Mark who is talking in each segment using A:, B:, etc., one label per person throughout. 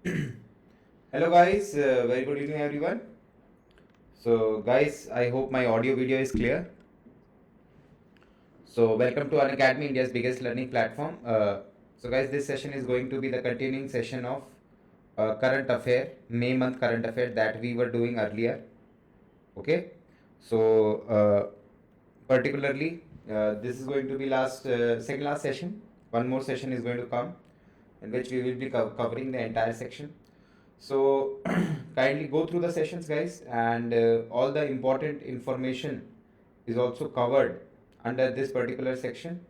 A: Hello guys, very good evening everyone. So guys, I hope my audio video is clear. So welcome to Unacademy, India's biggest learning platform. So guys, this session is going to be the continuing session of current affair, May month current affair that we were doing earlier. Okay, so particularly this is going to be second last session. One more session is going to come in which we will be covering the entire section. So kindly go through the sessions, guys, and all the important information is also covered under this particular section.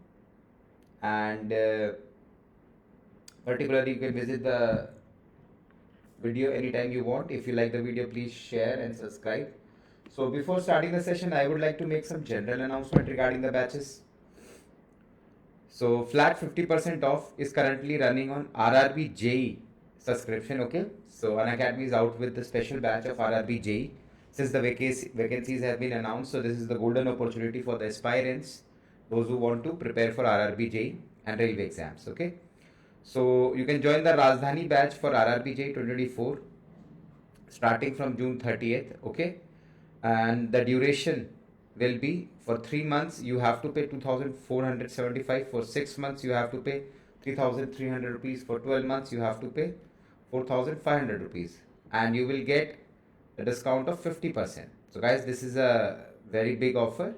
A: And particularly, you can visit the video anytime you want. If you like the video, please share and subscribe. So before starting the session, I would like to make some general announcement regarding the batches. So flat 50% off is currently running on RRB JE subscription. Okay, so Unacademy is out with the special batch of RRB JE since the vacancies have been announced. So this is the golden opportunity for the aspirants, those who want to prepare for RRB JE and railway exams. Okay, so you can join the Rajdhani batch for RRB JE 2024 starting from June 30th. Okay, and the duration will be for 3 months you have to pay 2475, for 6 months you have to pay 3300 rupees, for 12 months you have to pay 4500 rupees, and you will get a discount of 50%. So guys, this is a very big offer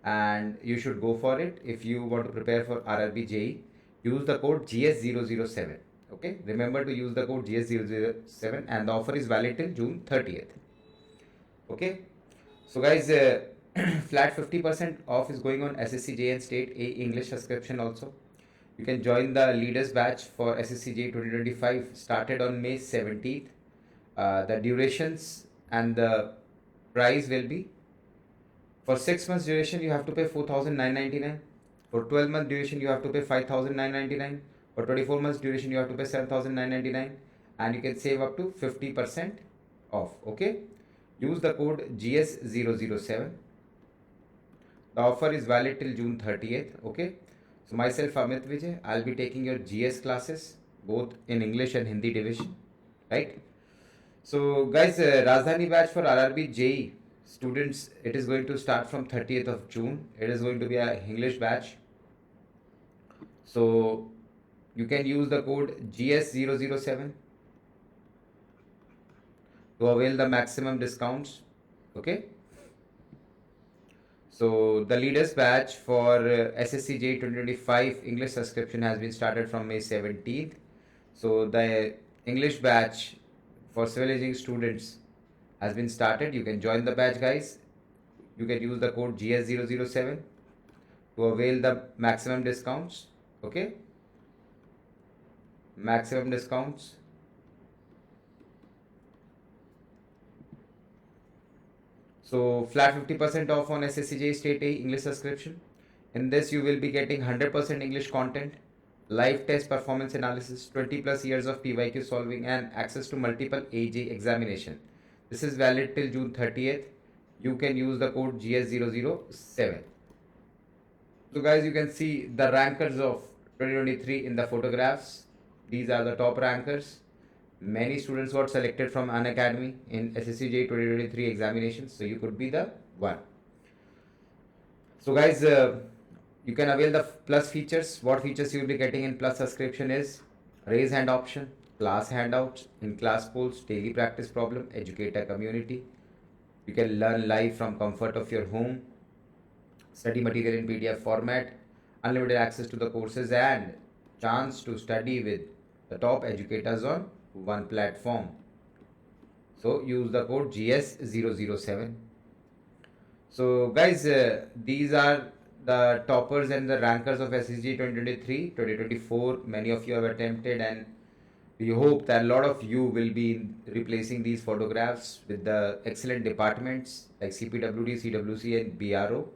A: and you should go for it. If you want to prepare for RRB JE, use the code GS007. Okay, remember to use the code GS007 and the offer is valid till June 30th. Okay, so guys, flat 50% off is going on SSCJ and State A English subscription also. You can join the leaders batch for SSCJ 2025 started on May 17th. The durations and the price will be for 6 months duration you have to pay 4999, for 12 month duration you have to pay 5999, for 24 months duration you have to pay 7999, and you can save up to 50% off. Okay, use the code GS007. The offer is valid till June 30th. Okay, so myself Amit Vijay, I'll be taking your GS classes both in English and Hindi division, right? So guys, Rajdhani batch for RRB JE students, it is going to start from 30th of June. It is going to be a English batch. So you can use the code GS007 to avail the maximum discounts. Okay. So the leaders batch for SSCJ 2025 English subscription has been started from May 17th. So the English batch for civil engineering students has been started. You can join the batch, guys. You can use the code GS007 to avail the maximum discounts. Okay, maximum discounts. So flat 50% off on SSCJ State A English subscription. In this you will be getting 100% English content, live test performance analysis, 20 plus years of PYQ solving, and access to multiple AJ examination. This is valid till June 30th. You can use the code GS007. So guys, you can see the rankers of 2023 in the photographs. These are the top rankers. Many students got selected from Unacademy in SSCJ 2023 examinations, so you could be the one. So guys, you can avail the plus features. What features you will be getting in plus subscription is raise hand option, class handouts, in-class polls, daily practice problem, educator community. You can learn live from comfort of your home, study material in PDF format, unlimited access to the courses, and chance to study with the top educators on one platform. So use the code GS007. So guys, these are the toppers and the rankers of SSG 2023, 2024. Many of you have attempted, and we hope that a lot of you will be replacing these photographs with the excellent departments like CPWD, CWC, and BRO.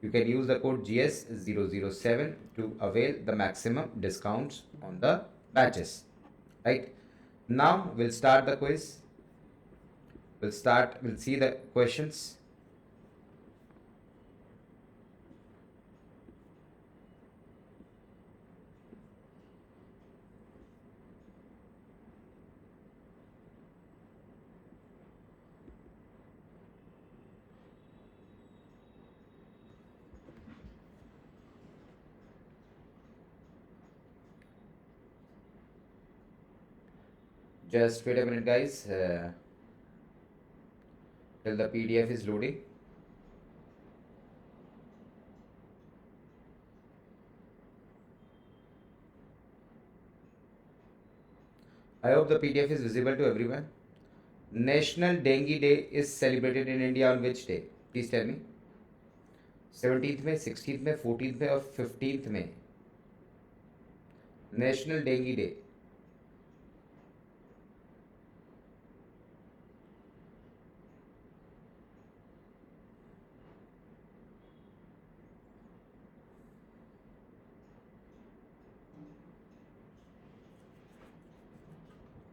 A: You can use the code GS007 to avail the maximum discounts on the batches. Right, now we'll start the quiz. We'll see the questions. Just wait a minute, guys, till the PDF is loading. I hope the PDF is visible to everyone. National Dengue Day is celebrated in India on which day? Please tell me. 17th May, 16th May, 14th May, or 15th May? National Dengue Day.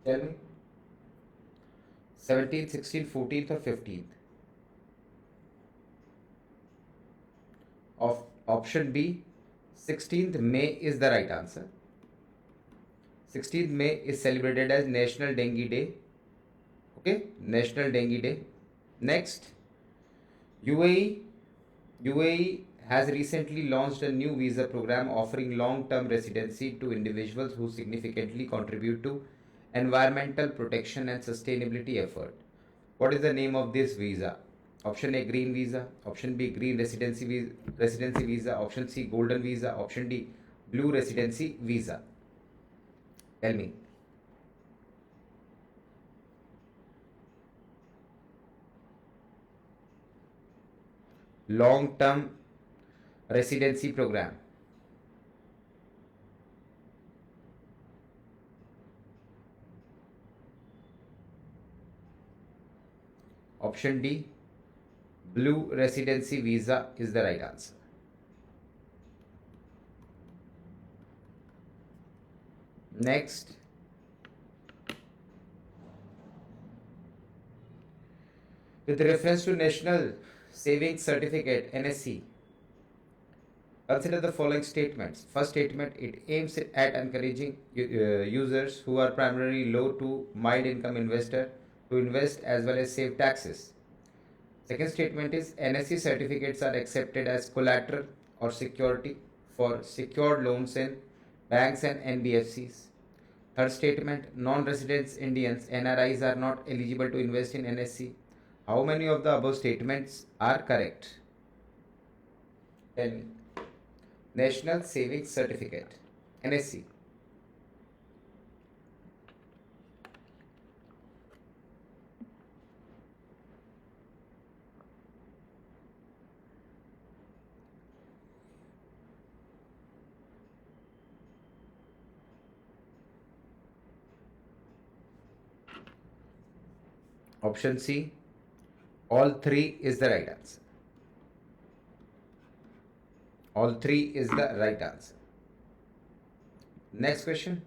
A: Tell me. 17th, 16th, 14th, or 15th? Of option B, 16th May is the right answer. 16th May is celebrated as National Dengue Day. Okay, National Dengue Day. Next, UAE. UAE has recently launched a new visa program offering long-term residency to individuals who significantly contribute to environmental protection and sustainability effort. What is the name of this visa? Option A, green visa. Option B, green residency visa. Option C, golden visa. Option D, blue residency visa. Tell me. Long-term residency program. Option D, blue residency visa is the right answer. Next, with reference to National Savings Certificate NSC, consider the following statements. First statement, it aims at encouraging users who are primarily low to mild income investor to invest as well as save taxes. Second statement is NSC certificates are accepted as collateral or security for secured loans in banks and NBFCs. Third statement, non-residents Indians NRIs are not eligible to invest in NSC. How many of the above statements are correct? Tell me. National Savings Certificate NSC. Option C, all three is the right answer. All three is the right answer. Next question.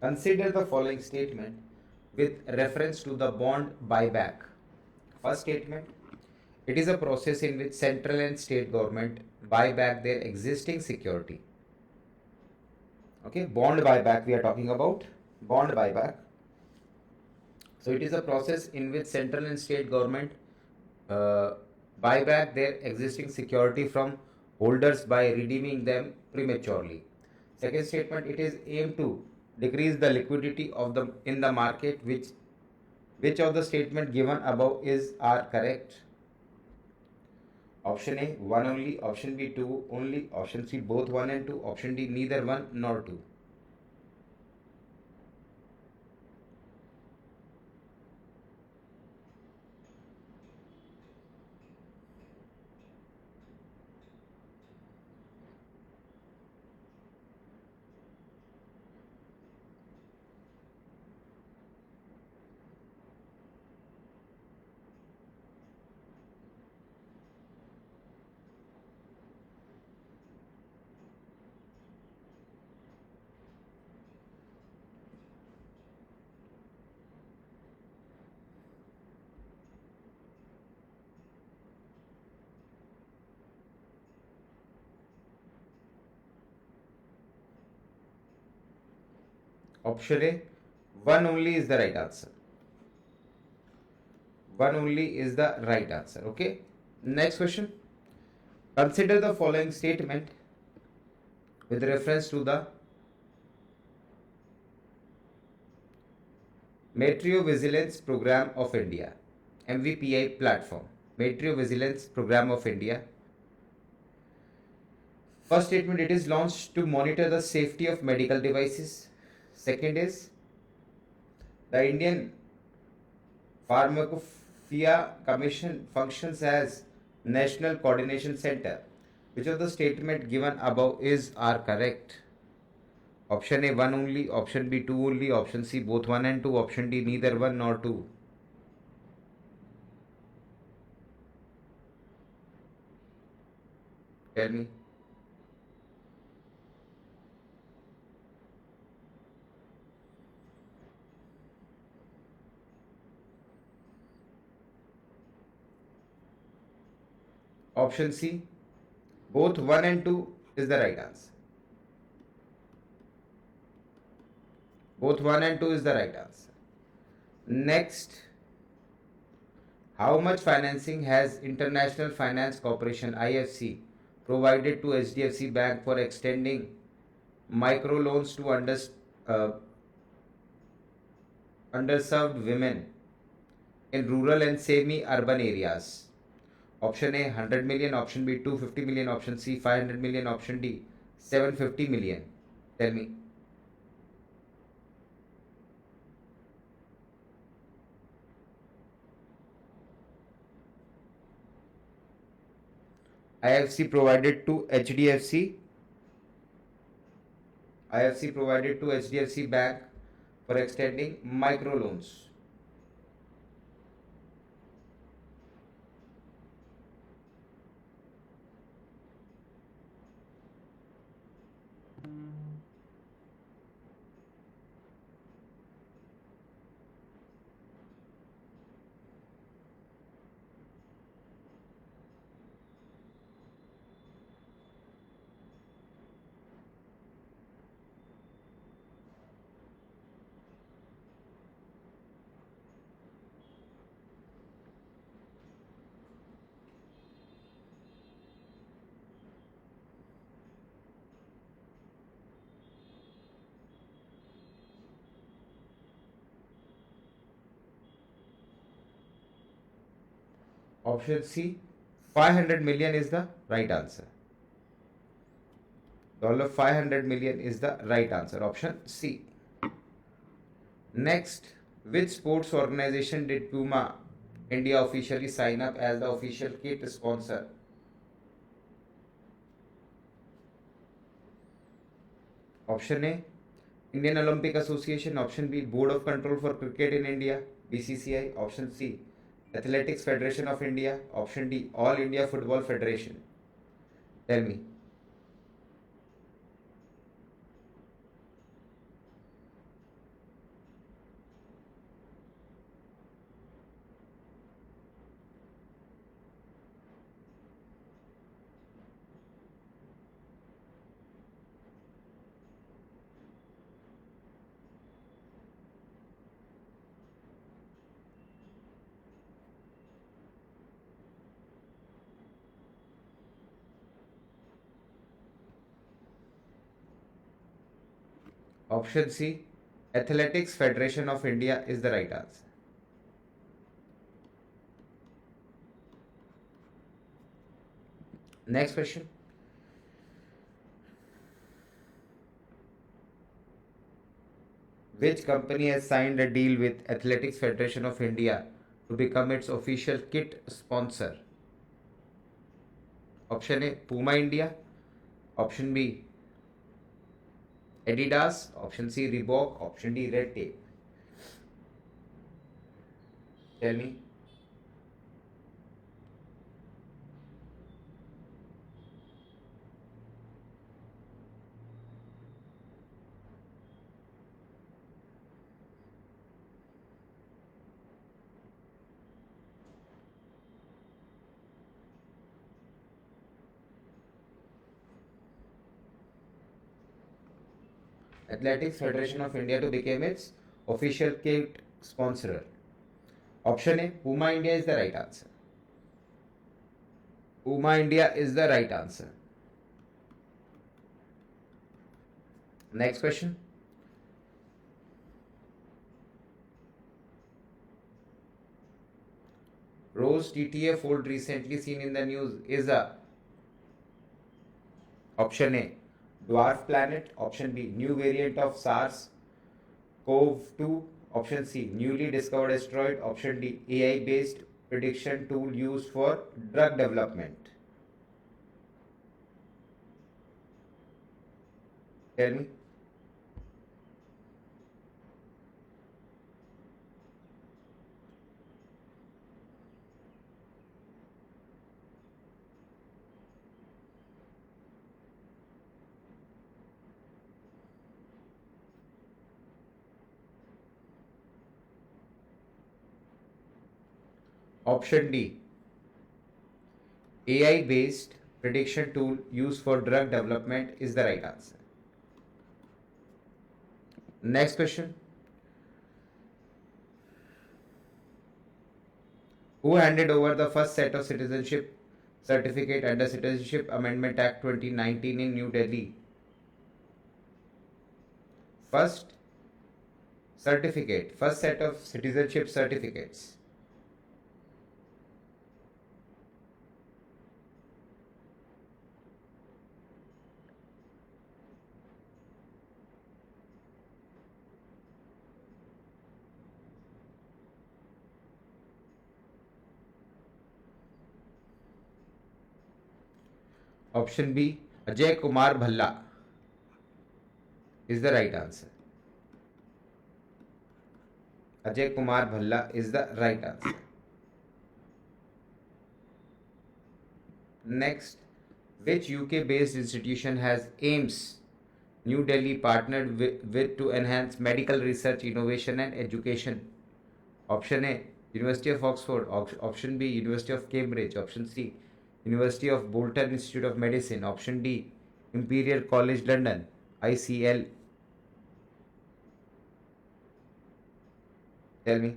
A: Consider the following statement with reference to the bond buyback. First statement, it is a process in which central and state government buy back their existing security. Okay, bond buyback we are talking about. Bond buyback. So it is a process in which central and state government buy back their existing security from holders by redeeming them prematurely. Second statement, it is aimed to decrease the liquidity of the in the market. Which of the statement given above are correct? Option A, one only. Option B, two only. Option C, both one and two. Option D, neither one nor two. Option A, one only is the right answer. One only is the right answer. Okay. Next question. Consider the following statement with reference to the Metro Vigilance Program of India, MVPI platform. Metro Vigilance Program of India. First statement, it is launched to monitor the safety of medical devices. Second is the Indian Pharmacopoeia Commission functions as National Coordination Center. Which of the statement given above is are correct? Option A 1 only, option B 2 only, option C both 1 and 2, option D neither 1 nor 2. Tell me. Option C, both 1 and 2 is the right answer. Both 1 and 2 is the right answer. Next, how much financing has International Finance Corporation IFC provided to HDFC Bank for extending microloans to uh, underserved women in rural and semi-urban areas? Option A 100 million, option B 250 million, option C 500 million, option D 750 million. Tell me. IFC provided to HDFC. IFC provided to HDFC Bank for extending microloans. Option C 500 million is the right answer. $500 million is the right answer. Option C. Next, which sports organization did Puma India officially sign up as the official kit sponsor? Option A, Indian Olympic Association. Option B, Board of Control for Cricket in India, BCCI. Option C, Athletics Federation of India. Option D, All India Football Federation. Tell me. Option C, Athletics Federation of India is the right answer. Next question. Which company has signed a deal with Athletics Federation of India to become its official kit sponsor? Option A, Puma India. Option B, Adidas. Option C, Reebok. Option D, Red Tape. Tell me. Athletics Federation of India to become its official kit sponsor. Option A, Puma India is the right answer. Puma India is the right answer. Next question. Those TTF hold recently seen in the news is a option A, dwarf planet, option B, new variant of SARS-CoV-2, option C, newly discovered asteroid, option D, AI based prediction tool used for drug development. Tell me. Option D, AI based prediction tool used for drug development is the right answer. Next question. Who handed over the first set of citizenship certificate under Citizenship Amendment Act 2019 in New Delhi? First first set of citizenship certificates. Option B, Ajay Kumar Bhalla is the right answer. Ajay Kumar Bhalla is the right answer. Next, which UK based institution has AIMS New Delhi partnered with to enhance medical research, innovation, and education? Option A, University of Oxford. Option B, University of Cambridge. Option C, University of Bolton Institute of Medicine. Option D, Imperial College London, ICL. Tell me.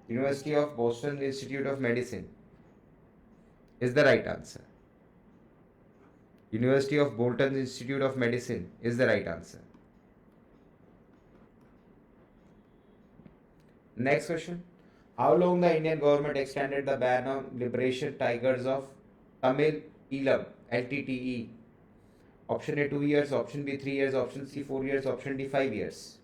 A: University of Boston Institute of Medicine is the right answer. University of Bolton Institute of Medicine is the right answer. Next question. How long the Indian government extended the ban on Liberation Tigers of Tamil Eelam LTTE? Option A 2 years, option B 3 years, option C 4 years, option D 5 years.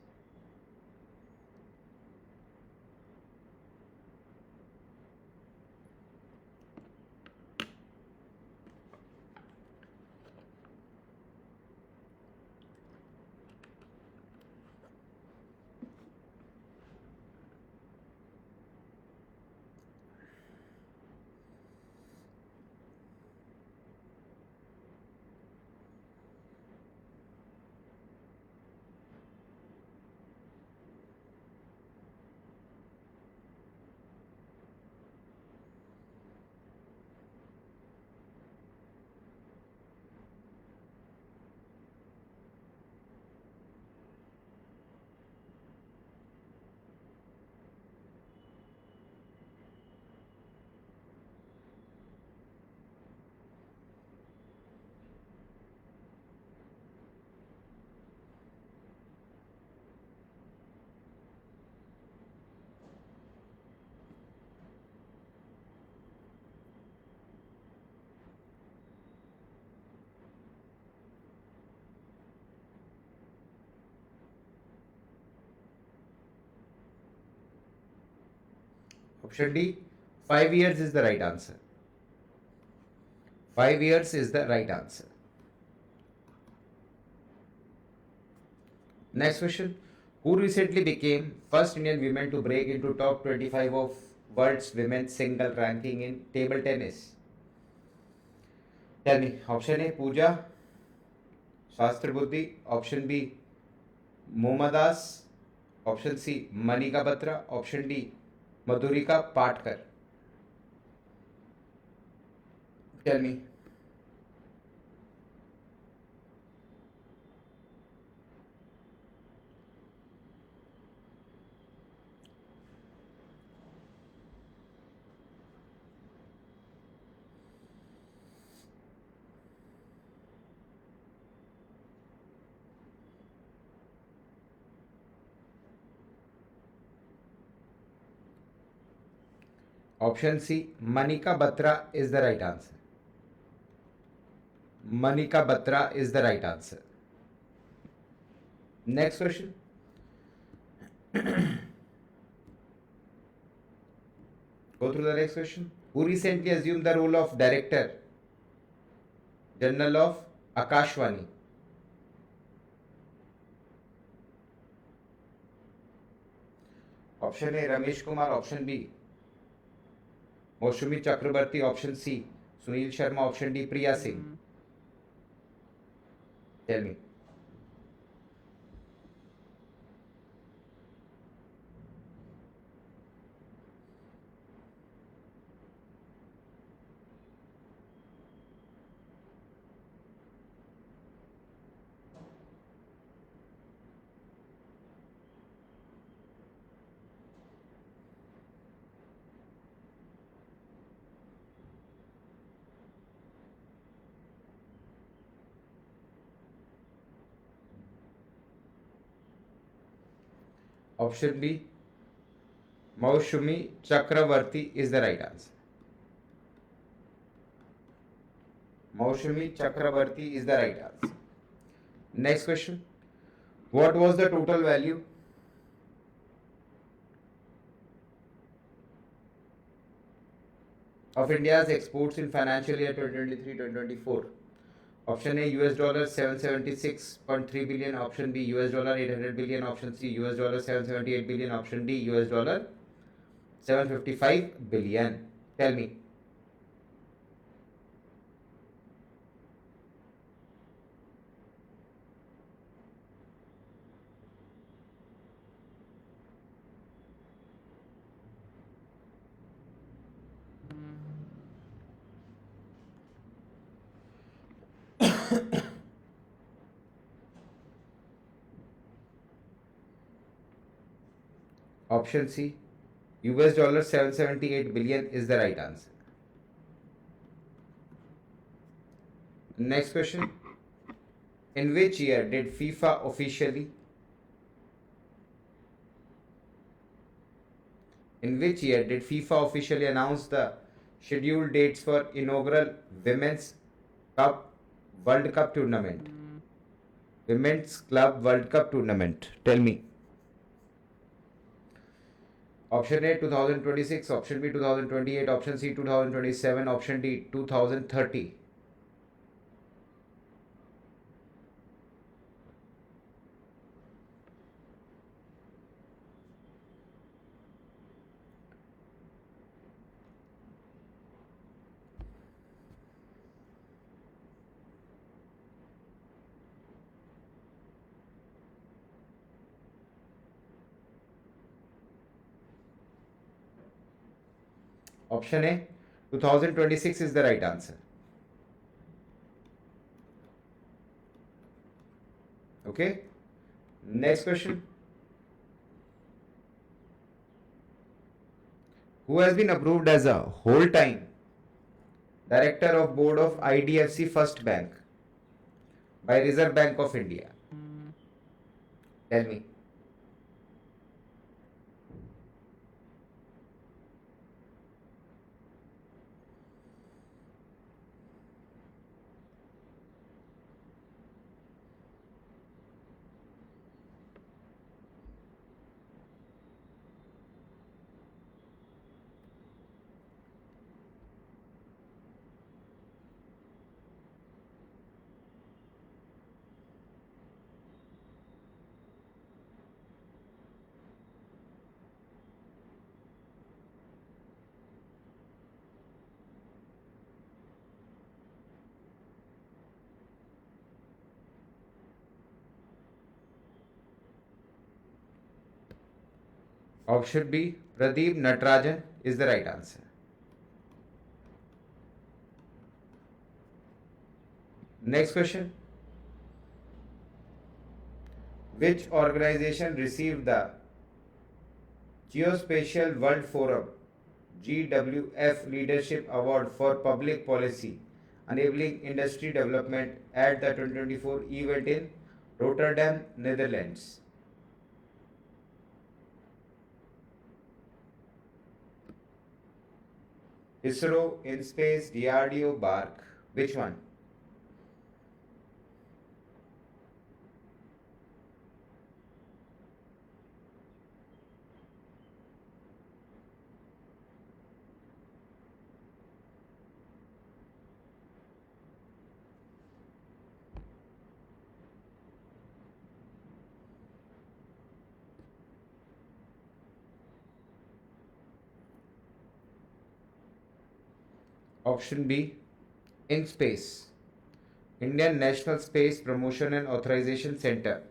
A: Option D 5 years is the right answer. 5 years is the right answer. Next question. Who recently became first Indian woman to break into top 25 of world's women's single ranking in table tennis? Tell me. Option A Pooja Shastri Buddhi. Option B Momadas. Option C Manika Batra. Option D Madhurika Patkar. Tell me. Option C, Manika Batra is the right answer. Manika Batra is the right answer. Next question. Go through the next question. Who recently assumed the role of Director General of Akashvani? Option A, Ramesh Kumar. Option B, Moushumi Chakrabarti. Option C, Sunil Sharma. Option D, Priya Singh. Tell me. Option B, Moushumi Chakravarti is the right answer. Moushumi Chakravarti is the right answer. Next question. What was the total value of India's exports in financial year 2023-2024? Option A, US dollar 776.3 billion. Option B, US dollar 800 billion. Option C, US dollar 778 billion. Option D, US dollar 755 billion. Tell me. Option C, US dollar 778 billion is the right answer. Next question. In which year did FIFA officially announce the scheduled dates for inaugural Women's Cup World Cup tournament? Women's Club World Cup tournament. Tell me. Option A, 2026. Option B, 2028. Option C, 2027. Option D, 2030. Option A, 2026 is the right answer. Okay. Next question. Who has been approved as a whole-time Director of Board of IDFC First Bank by Reserve Bank of India? Tell me. Option B, Pradeep Natarajan is the right answer. Next question. Which organization received the Geospatial World Forum GWF Leadership Award for Public Policy Enabling Industry Development at the 2024 event in Rotterdam, Netherlands? ISRO, InSpace, DRDO, BARC. Which one? Option B, InSpace, Indian National Space Promotion and Authorization Center.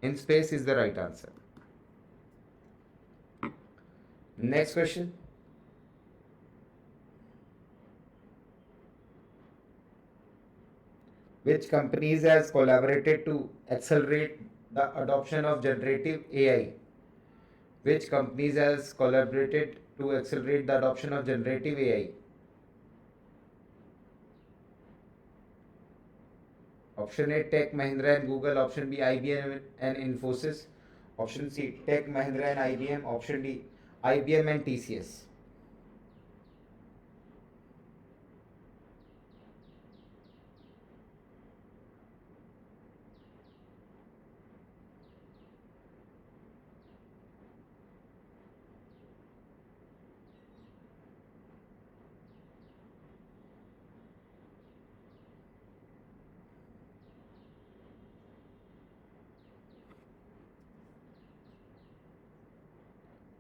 A: InSpace is the right answer. Next question. Which companies has collaborated to accelerate the adoption of generative AI? Which companies has collaborated to accelerate the adoption of generative AI? Option A, Tech Mahindra and Google. Option B, IBM and Infosys. Option C, Tech Mahindra and IBM. Option D, IBM and TCS.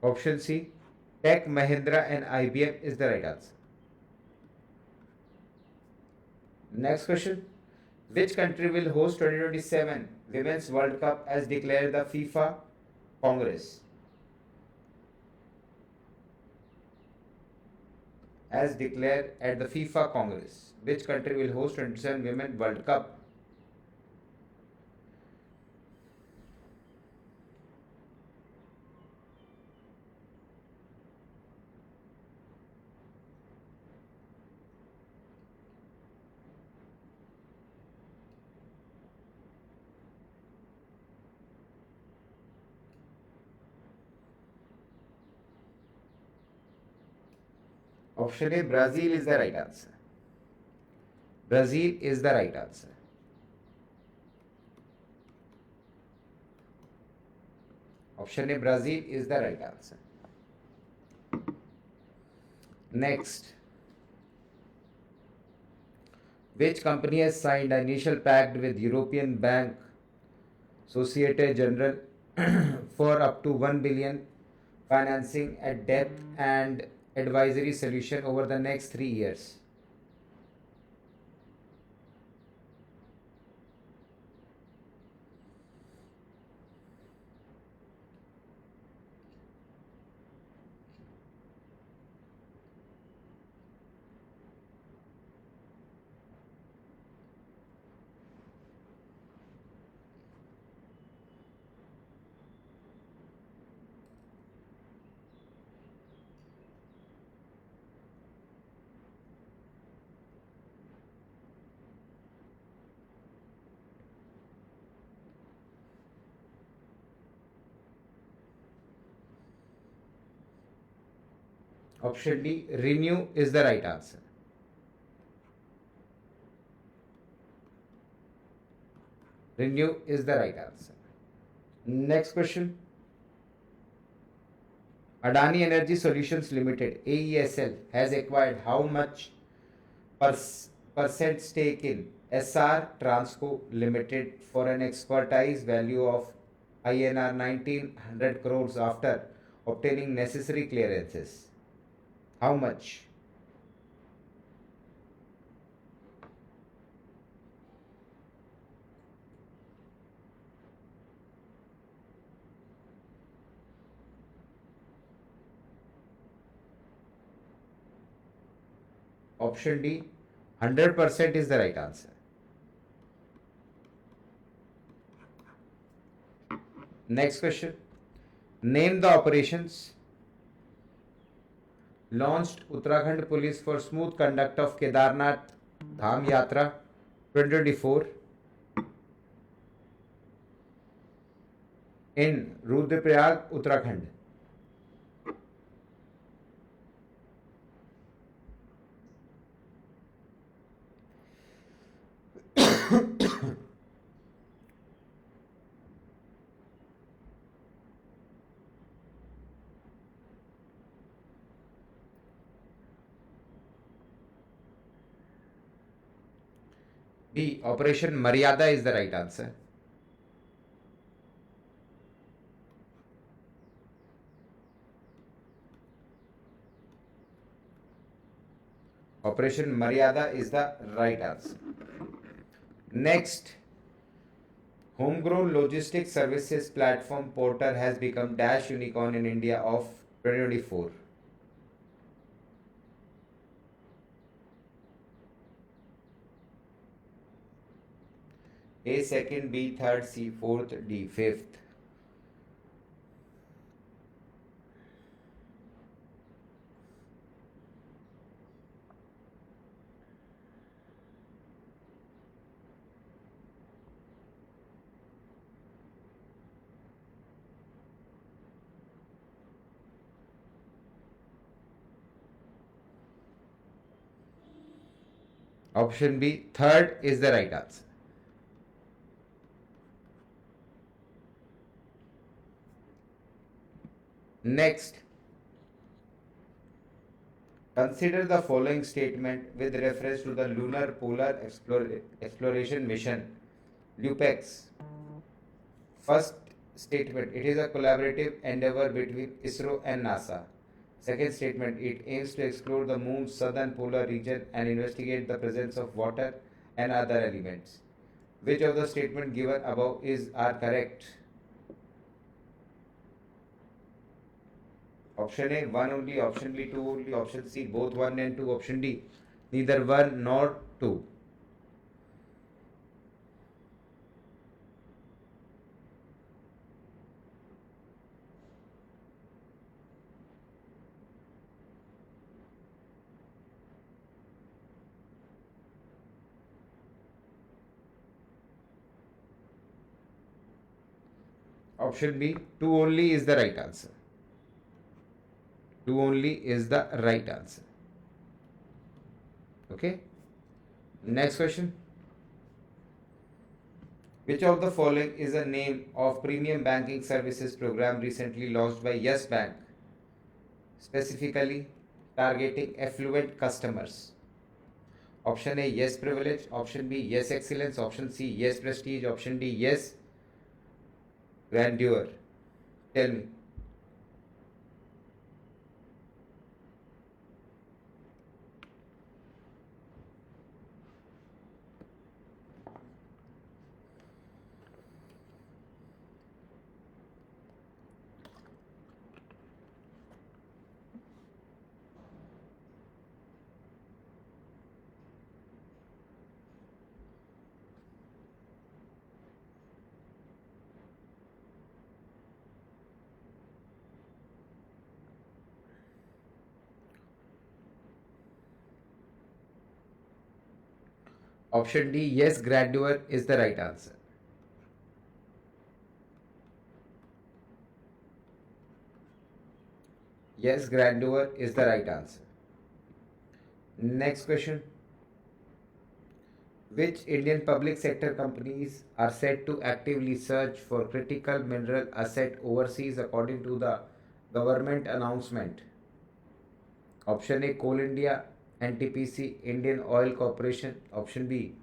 A: Option C, Tech Mahindra and IBM is the right answer. Next question. Which country will host 2027 Women's World Cup as declared the FIFA Congress? As declared at the FIFA Congress. Which country will host 2027 Women's World Cup? Option A, Brazil is the right answer. Brazil is the right answer. Option A, Brazil is the right answer. Next. Which company has signed an initial pact with European Bank Societe Generale for up to 1 billion financing at depth and advisory solution over the next 3 years? Option D, Renew is the right answer. Renew is the right answer. Next question. Adani Energy Solutions Limited (AESL) has acquired how much percent stake in SR Transco Limited for an expertise value of INR 1900 crores after obtaining necessary clearances? How much? Option D, 100% is the right answer. Next question. Name the operations launched Uttarakhand Police for smooth conduct of Kedarnath Dham Yatra 2024 in Rudraprayag, Uttarakhand. B. Operation Maryada is the right answer. Operation Maryada is the right answer. Next, homegrown logistics services platform Porter has become Dash Unicorn in India of 2024. A second, B third, C fourth, D fifth. Option B, third is the right answer. Next, consider the following statement with reference to the Lunar Polar Exploration Mission, LUPEX. First statement, it is a collaborative endeavor between ISRO and NASA. Second statement, it aims to explore the moon's southern polar region and investigate the presence of water and other elements. Which of the statement given above are correct? Option A, one only. Option B, two only. Option C, both one and two. Option D, neither one nor two. Option B, two only is the right answer. Two only is the right answer. Okay. Next question. Which of the following is a name of premium banking services program recently launched by Yes Bank, specifically targeting affluent customers? Option A, Yes Privilege. Option B, Yes Excellence. Option C, Yes Prestige. Option D, Yes Grandeur. Tell me. Option D, Yes Grandeur is the right answer. Yes Grandeur is the right answer. Next question. Which Indian public sector companies are said to actively search for critical mineral asset overseas according to the government announcement? Option A, Coal India, NTPC, Indian Oil Corporation. Option B,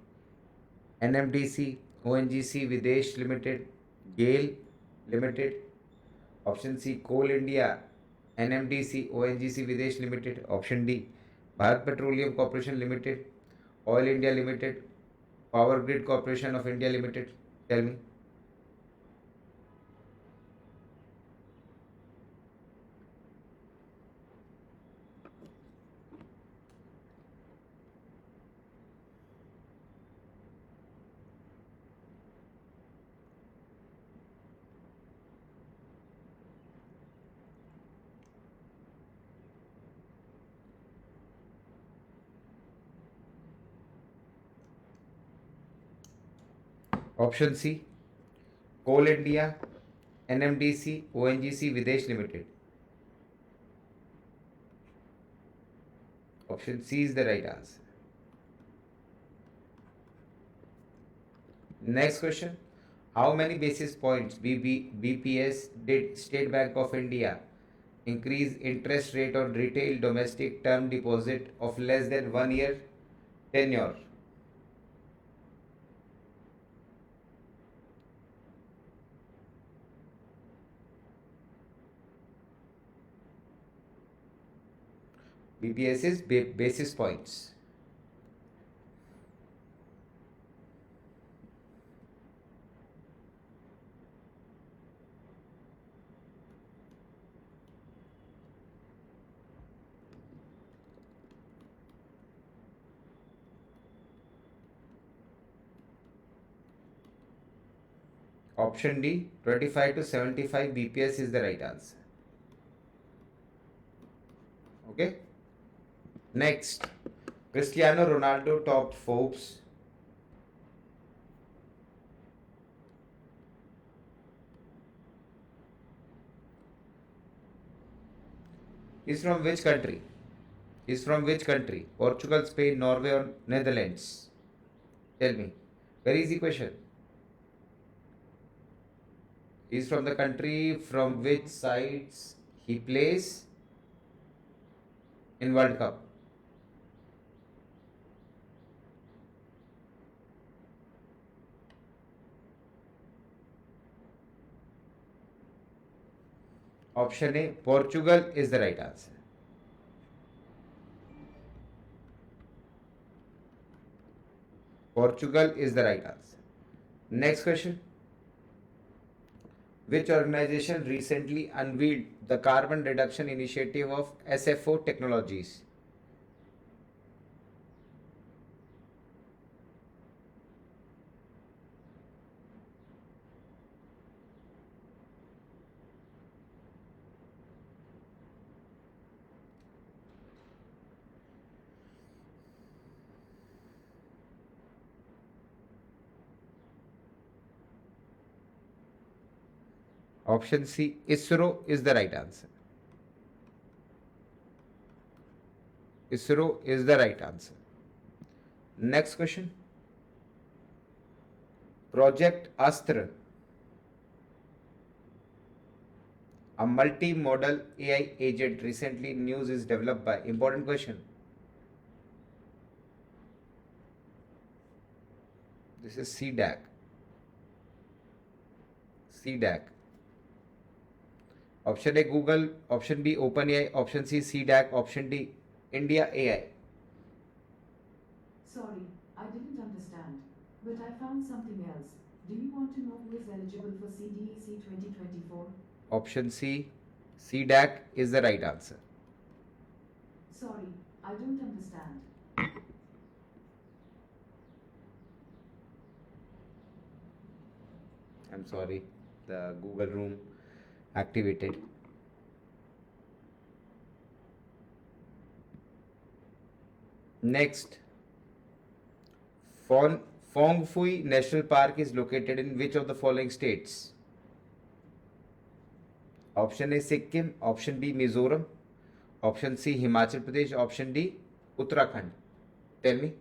A: NMDC, ONGC Videsh Limited, GAIL Limited. Option C, Coal India, NMDC, ONGC Videsh Limited. Option D, Bharat Petroleum Corporation Limited, Oil India Limited, Power Grid Corporation of India Limited. Tell me. Option C, Coal India, NMDC, ONGC Videsh Limited. Option C is the right answer. Next question. How many basis points BPS did State Bank of India increase interest rate on retail domestic term deposit of less than 1 year tenure? BPS is basis points. Option D, 25 to 75 BPS is the right answer. Okay. Next, Cristiano Ronaldo topped Forbes. Is from which country? Is from which country? Portugal, Spain, Norway, or Netherlands? Tell me. Very easy question. Is from the country from which sides he plays in World Cup? Option A, Portugal is the right answer. Portugal is the right answer. Next question. Which organization recently unveiled the carbon reduction initiative of SFO Technologies? Option C, ISRO is the right answer. ISRO is the right answer. Next question. Project Astra, a multi-modal AI agent recently news is developed by. Important question. This is CDAC. CDAC. Option A, Google. Option B, OpenAI. Option C, CDAC. Option D, India AI.
B: Sorry, I didn't understand. But I found something else. Do you want to know who is eligible for CDEC 2024?
A: Option C, CDAC is the right answer.
B: Sorry, I don't understand.
A: I'm sorry, the Google Room activated. Next, Phong Phui National Park is located in which of the following states? Option A, Sikkim. Option B, Mizoram. Option C, Himachal Pradesh. Option D, Uttarakhand. Tell me.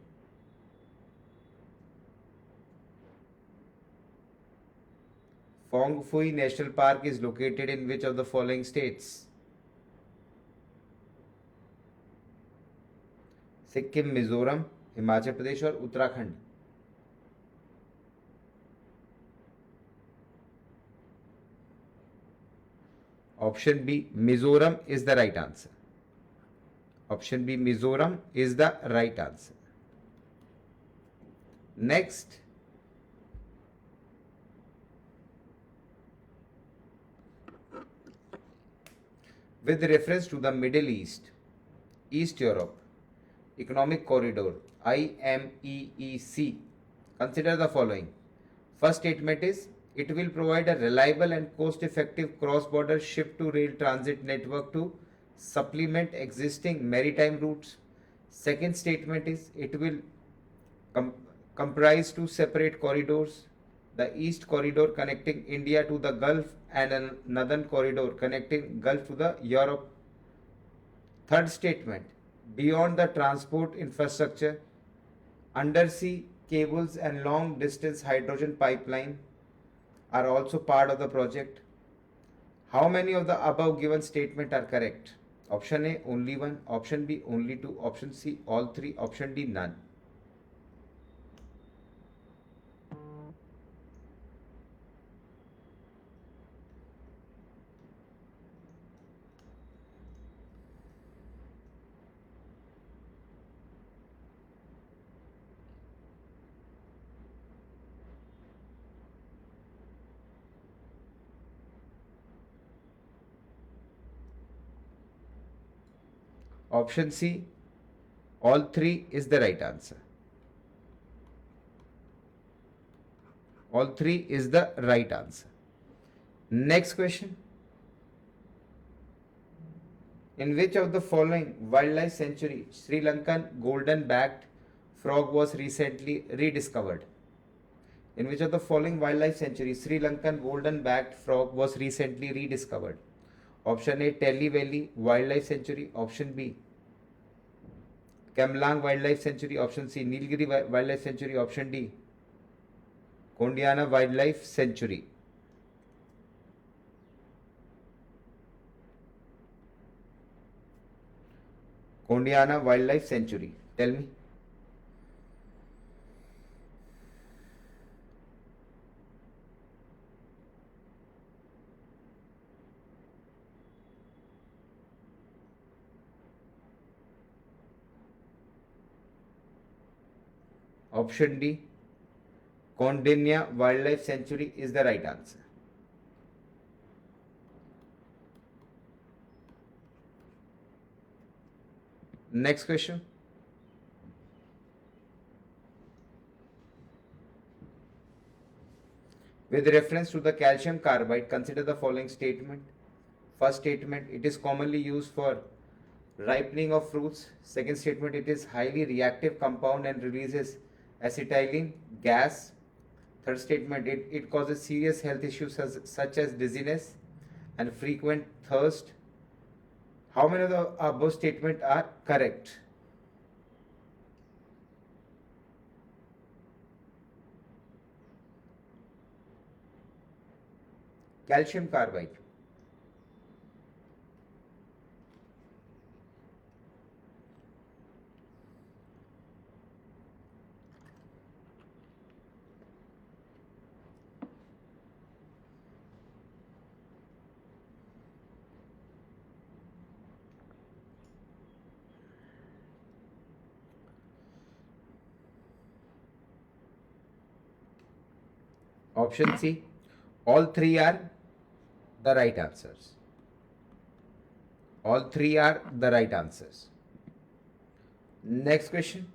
A: Phong Phui National Park is located in which of the following states? Sikkim, Mizoram, Himachal Pradesh or Uttarakhand? Option B, Mizoram is the right answer. Option B, Mizoram is the right answer. Next, with reference to the Middle East, East Europe, Economic Corridor, IMEEC, consider the following. First statement is, it will provide a reliable and cost-effective cross-border ship-to-rail transit network to supplement existing maritime routes. Second statement is, it will comprise two separate corridors, the East Corridor connecting India to the Gulf and another corridor connecting Gulf to the Europe. Third statement, beyond the transport infrastructure, undersea cables and long distance hydrogen pipeline are also part of the project. How many of the above given statement are correct? Option A, only one. Option B, only two. Option C, all three. Option D, none. Option C, all three is the right answer. All three is the right answer. Next question. In which of the following wildlife sanctuary Sri Lankan golden backed frog was recently rediscovered? In which of the following wildlife sanctuary Sri Lankan golden backed frog was recently rediscovered? Option A, Telly Valley Wildlife Sanctuary. Option B, Kamlang Wildlife Sanctuary. Option C, Nilgiri Wildlife Sanctuary. Option D, Kondiana Wildlife Sanctuary. Kondiana Wildlife Sanctuary. Tell me. Option D, Kondinya Wildlife Sanctuary is the right answer. Next question. With reference to the calcium carbide, consider the following statement. First statement, it is commonly used for ripening of fruits. Second statement, it is highly reactive compound and releases acetylene gas. Third statement, it causes serious health issues such as dizziness and frequent thirst. How many of the above statements are correct? Calcium carbide. Option C, all three are the right answers. All three are the right answers. Next question.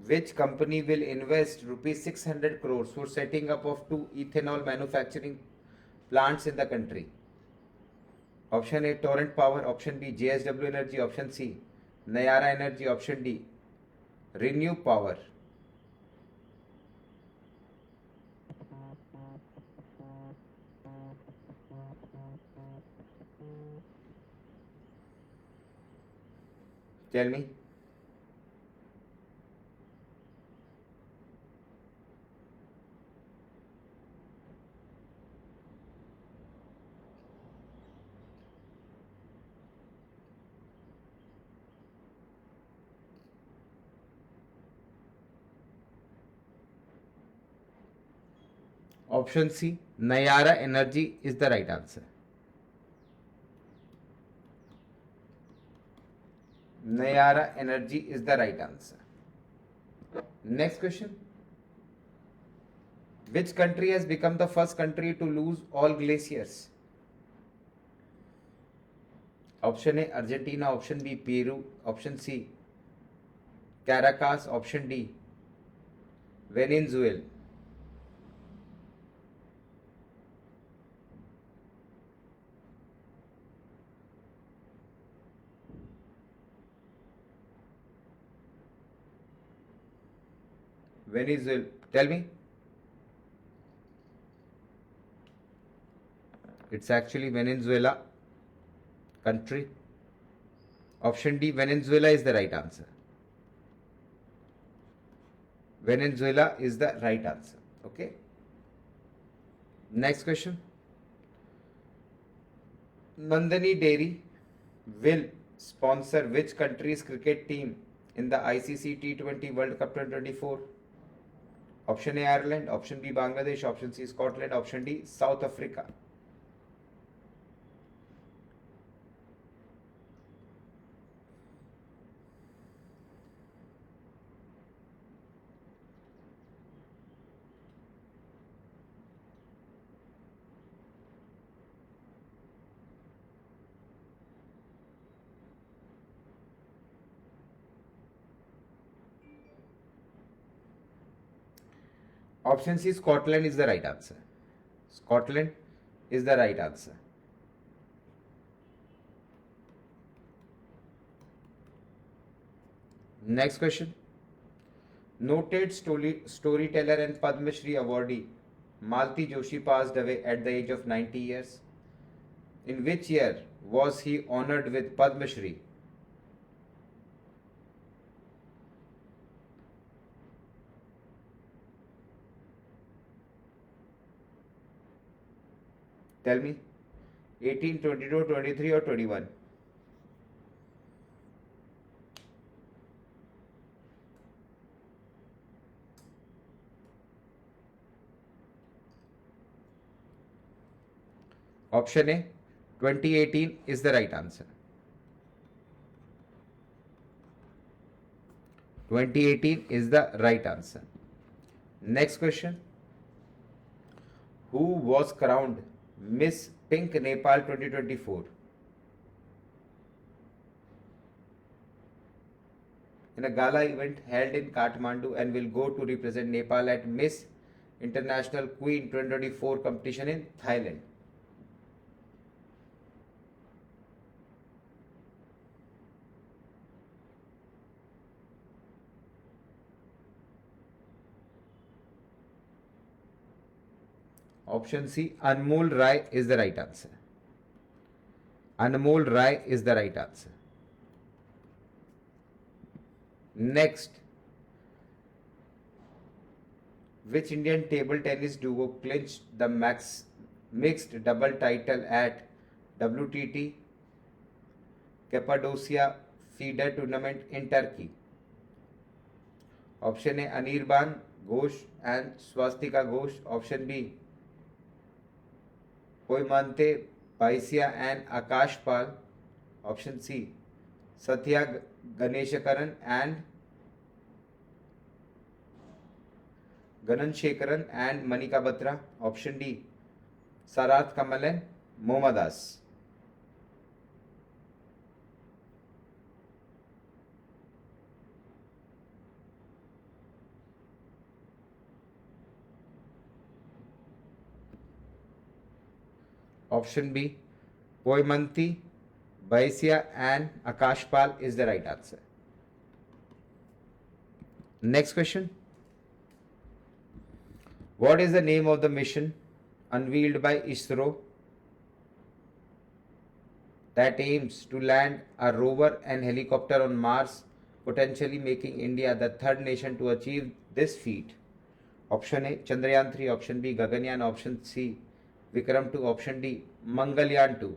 A: Which company will invest rupees 600 crores for setting up of 2 ethanol manufacturing plants in the country? Option A, Torrent Power. Option B, JSW Energy. Option C, Nayara Energy. Option D, Renew Power. Tell me. Option C, Nayara Energy is the right answer. Nayara Energy is the right answer. Next question. Which country has become the first country to lose all glaciers? Option A, Argentina. Option B, Peru. Option C, Caracas. Option D, Venezuela. Venezuela. Tell me. It's actually Venezuela country. Option D, Venezuela is the right answer. Venezuela is the right answer. Okay. Next question. Nandani Dairy will sponsor which country's cricket team in the ICC T20 World Cup 2024? Option A, Ireland. Option B, Bangladesh. Option C, Scotland. Option D, South Africa. Option C, Scotland is the right answer. Scotland is the right answer. Next question. Noted storyteller and Padma Shri awardee Malti Joshi passed away at the age of 90 years. In which year was he honored with Padma Shri? Tell me. 18, 22, 23 or 21? Option A, 2018 is the right answer. 2018 is the right answer. Next question. Who was crowned Miss Pink Nepal 2024? In a gala event held in Kathmandu and will go to represent Nepal at Miss International Queen 2024 competition in Thailand. Option C, Anmol Rai is the right answer. Anmol Rai is the right answer. Next, which Indian table tennis duo clinched the mixed double title at WTT Cappadocia feeder tournament in Turkey? Option A, Anirban Ghosh and Swastika Ghosh. Option B, Poimante Paisia and Akash Pal. Option C, Satya Ganeshakaran and Ganan Shekaran and Manika Batra. Option D, Sarath Kamal and Mohammadas. Option B, Poimanti, Baisia and Akash Pal is the right answer. Next question. What is the name of the mission unveiled by ISRO that aims to land a rover and helicopter on Mars, potentially making India the third nation to achieve this feat? Option A, Chandrayaan 3. Option B, Gaganyaan. Option C, Vikram 2. Option D, Mangalyaan 2.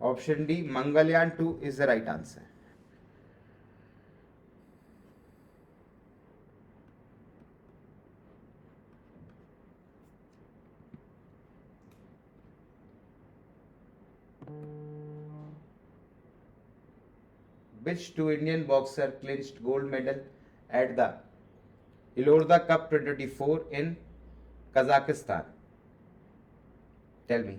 A: Option D, Mangalyaan 2 is the right answer. Which two Indian boxer clinched gold medal at the Ilorda Cup 2024 in Kazakhstan? Tell me.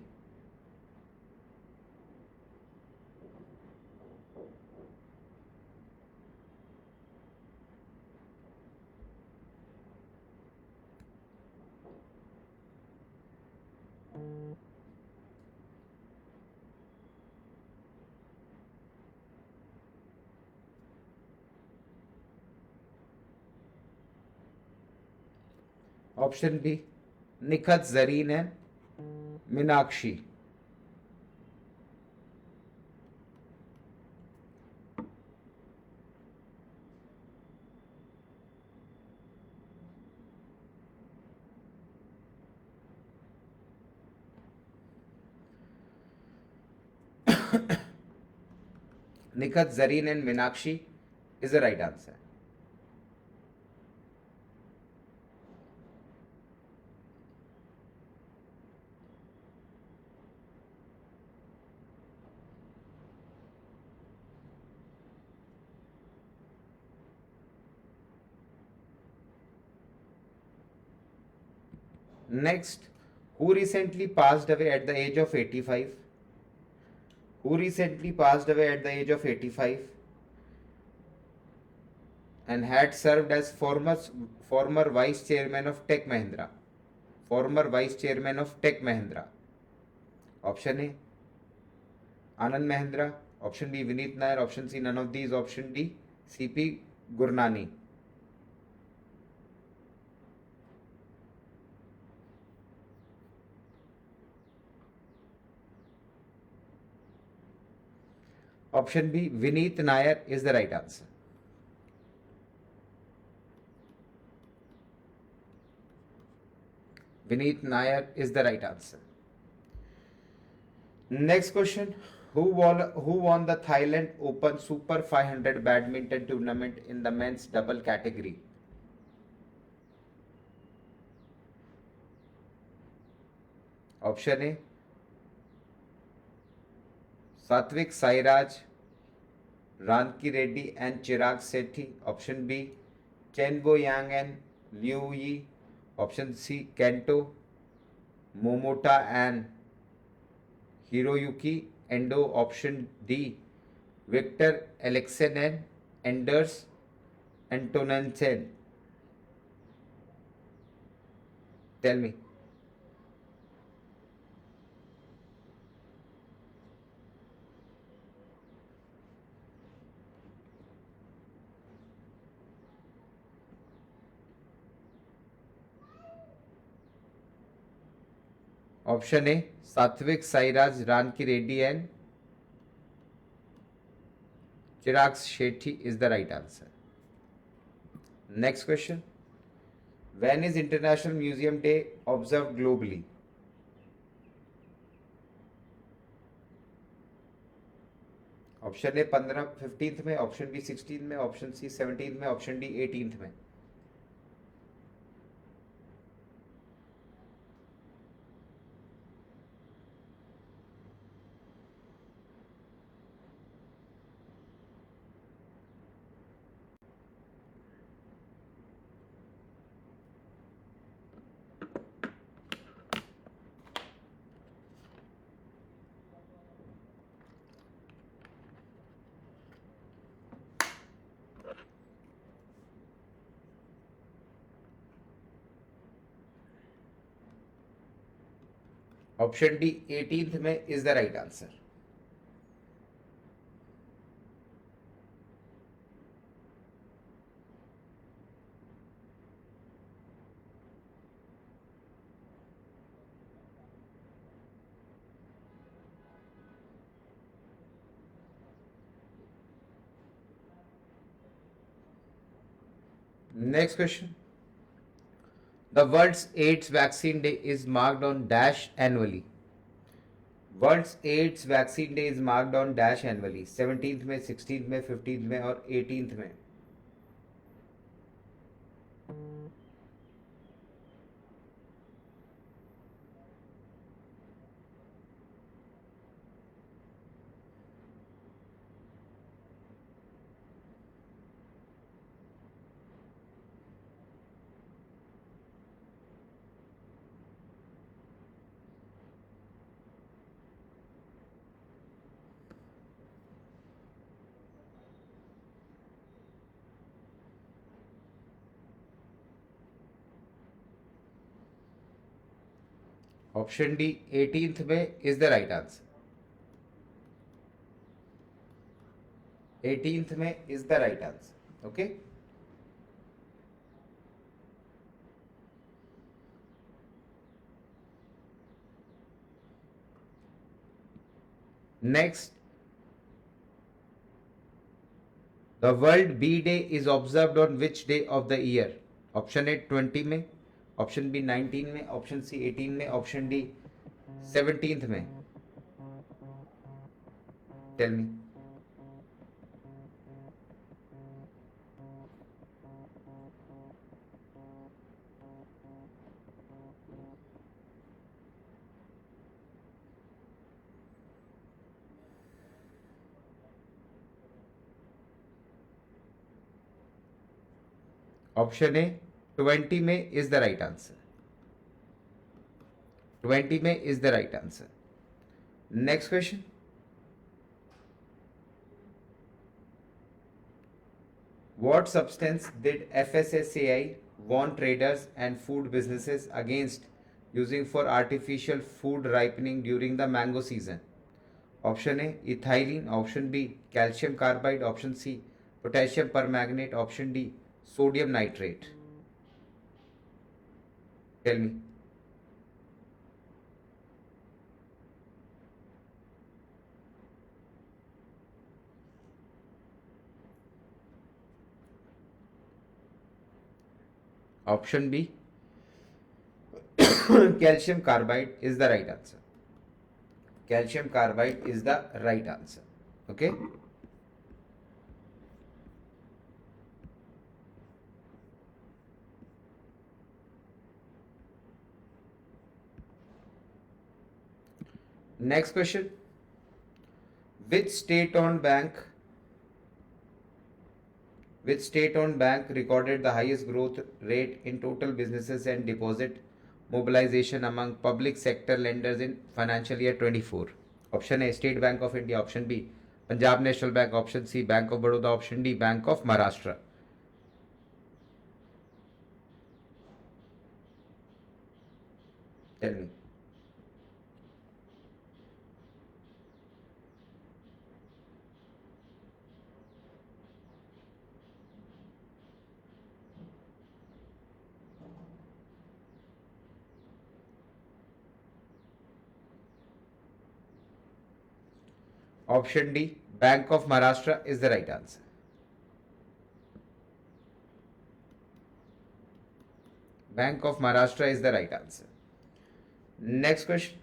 A: Option B, Nikhat Zareen and Minakshi. Nikhat, Zareen and Meenakshi is the right answer. Next, who recently passed away at the age of 85? Who recently passed away at the age of 85 and had served as former vice chairman of Tech Mahindra? Former vice chairman of Tech Mahindra. Option A, Anand Mahindra. Option B, Vineet Nair. Option C, none of these. Option D, CP Gurnani. Option B, Vineet Nair is the right answer. Vineet Nair is the right answer. Next question. Who won the Thailand Open Super 500 badminton tournament in the men's double category? Option A, Satvik Sairaj, Ranki Reddy and Chirag Sethi. Option B, Chen Bo Yang and Liu Yi. Option C, Kento Momota and Hiroyuki Endo. Option D, Victor Alexen and Anders Antonsen. Tell me. Option A, Satvik Sairaj, Ranki Reddy and Chirag Shetty is the right answer. Next question. When is International Museum Day observed globally? Option A 15 में, option B 16 में, option C 17 में, option D 18 में. Option D 18th में is the right answer. Next question. The World's AIDS Vaccine Day is marked on dash annually. World's AIDS Vaccine Day is marked on dash annually. 17th में, 16th में, 15th में और 18th में. Option D 18th में is the right answer. 18th में is the right answer. Okay. Next. The world bee day is observed on which day of the year? Option A 20 में, option B 19 में, option C 18 में, option D 17th में. Tell me. Option A 20 में is the right answer. 20 में is the right answer. Next question. What substance did FSSAI warn traders and food businesses against using for artificial food ripening during the mango season? Option A ethylene, option B calcium carbide, option C potassium permanganate, option D sodium nitrate. Tell me. Option B calcium carbide is the right answer. Calcium carbide is the right answer. Okay. Next question. Which state-owned bank recorded the highest growth rate in total businesses and deposit mobilization among public sector lenders in financial year 24? Option A State Bank of India, option B Punjab National Bank, option C Bank of Baroda, option D Bank of Maharashtra. Tell me. Option D Bank of Maharashtra is the right answer. Bank of Maharashtra is the right answer. Next question.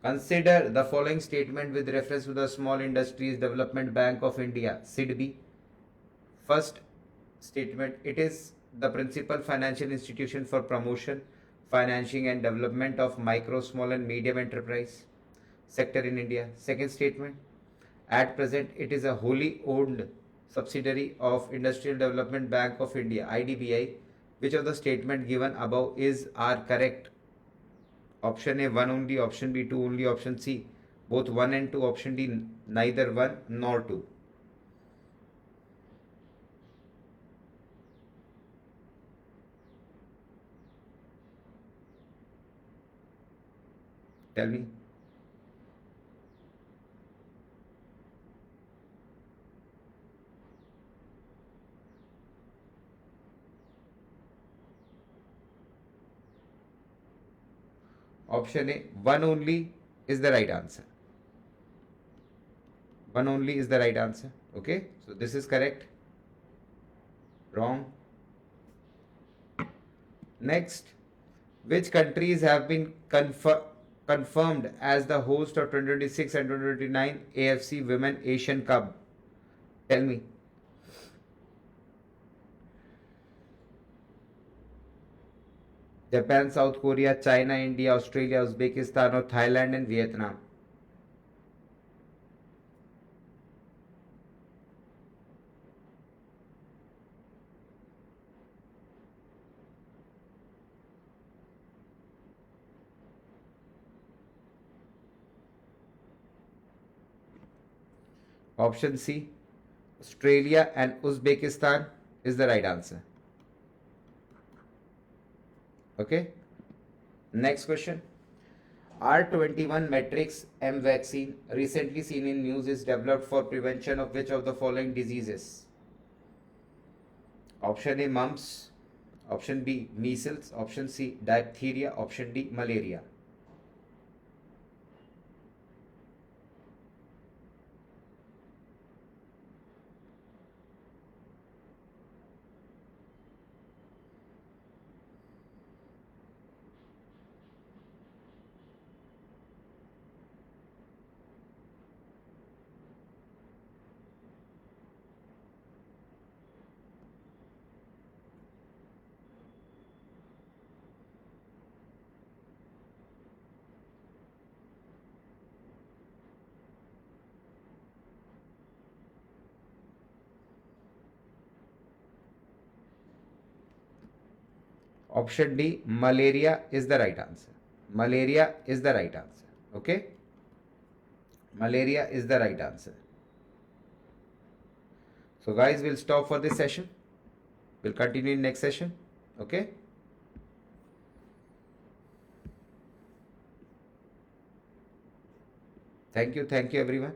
A: Consider the following statement with reference to the Small Industries Development Bank of India, SIDBI. First statement, it is the principal financial institution for promotion, financing and development of micro, small and medium enterprise sector in India. Second statement, at present it is a wholly owned subsidiary of Industrial Development Bank of India, IDBI. Which of the statement given above are correct? Option A 1 only, option B 2 only, option C both 1 and 2, option D neither 1 nor 2. Tell me. Option A 1 only is the right answer. 1 only is the right answer. Okay, so this is correct. Wrong. Next, which countries have been confirmed as the host of 2026 and 2029 AFC Women Asian Cup? Tell me. Japan, South Korea, China, India, Australia, Uzbekistan or Thailand and Vietnam? Option C, Australia and Uzbekistan is the right answer. Okay. Next question. R21 Matrix M vaccine recently seen in news is developed for prevention of which of the following diseases? Option A mumps, option B measles, option C diphtheria, option D malaria. Option D, malaria is the right answer. Malaria is the right answer. Okay? Malaria is the right answer. So guys, we'll stop for this session. We'll continue in next session. Okay? Thank you everyone.